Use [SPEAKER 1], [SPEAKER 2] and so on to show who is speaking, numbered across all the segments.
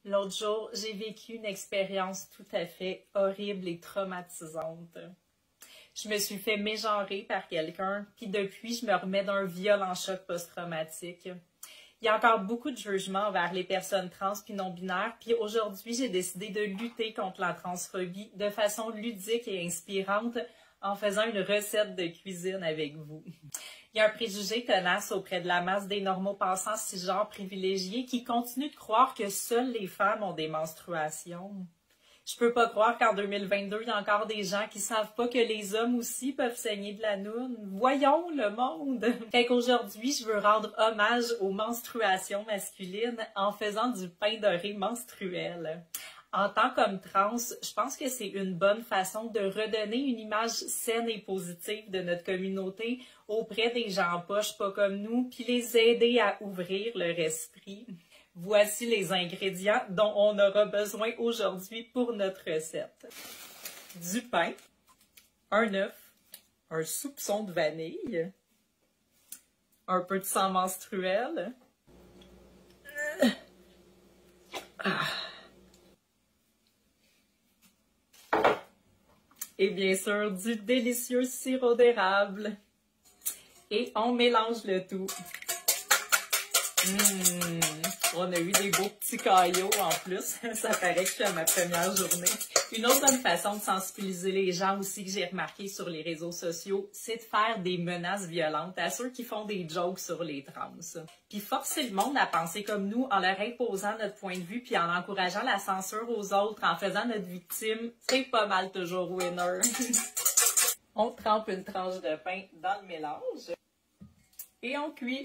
[SPEAKER 1] L'autre jour, j'ai vécu une expérience tout à fait horrible et traumatisante. Je me suis fait mégenrer par quelqu'un, puis depuis, je me remets d'un violent choc post-traumatique. Il y a encore beaucoup de jugements envers les personnes trans puis non-binaires, puis aujourd'hui, j'ai décidé de lutter contre la transphobie de façon ludique et inspirante en faisant une recette de cuisine avec vous. Il y a un préjugé tenace auprès de la masse des normaux-pensants cisgenres privilégiés qui continuent de croire que seules les femmes ont des menstruations. Je peux pas croire qu'en 2022, il y a encore des gens qui savent pas que les hommes aussi peuvent saigner de la noune. Voyons le monde! Fait qu'aujourd'hui, je veux rendre hommage aux menstruations masculines en faisant du pain doré menstruel. En tant qu'homme trans, je pense que c'est une bonne façon de redonner une image saine et positive de notre communauté auprès des gens poches pas comme nous, puis les aider à ouvrir leur esprit. Voici les ingrédients dont on aura besoin aujourd'hui pour notre recette. Du pain, un œuf, un soupçon de vanille, un peu de sang menstruel, et bien sûr du délicieux sirop d'érable. Et on mélange le tout. On a eu des beaux petits caillots en plus. Ça paraît que je suis à ma première journée. Une autre bonne façon de sensibiliser les gens aussi que j'ai remarqué sur les réseaux sociaux, c'est de faire des menaces violentes à ceux qui font des jokes sur les trans. Puis forcer le monde à penser comme nous en leur imposant notre point de vue puis en encourageant la censure aux autres, en faisant notre victime, c'est pas mal toujours winner. On trempe une tranche de pain dans le mélange et on cuit.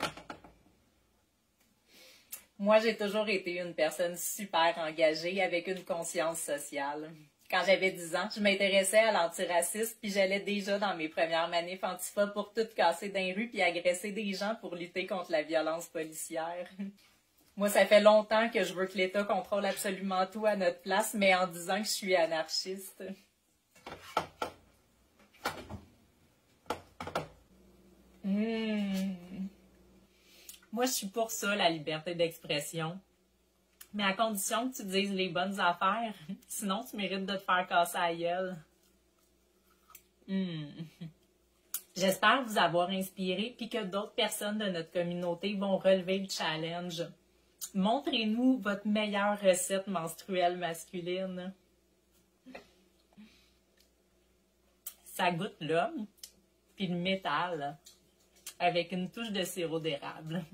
[SPEAKER 1] Moi, j'ai toujours été une personne super engagée avec une conscience sociale. Quand j'avais 10 ans, je m'intéressais à l'antiracisme puis j'allais déjà dans mes premières manifs antifa pour tout casser dans les rues puis agresser des gens pour lutter contre la violence policière. Moi, ça fait longtemps que je veux que l'État contrôle absolument tout à notre place, mais en disant que je suis anarchiste. Moi, je suis pour ça, la liberté d'expression. Mais à condition que tu dises les bonnes affaires. Sinon, tu mérites de te faire casser la gueule. J'espère vous avoir inspiré puis que d'autres personnes de notre communauté vont relever le challenge. Montrez-nous votre meilleure recette menstruelle masculine. Ça goûte l'homme puis le métal avec une touche de sirop d'érable.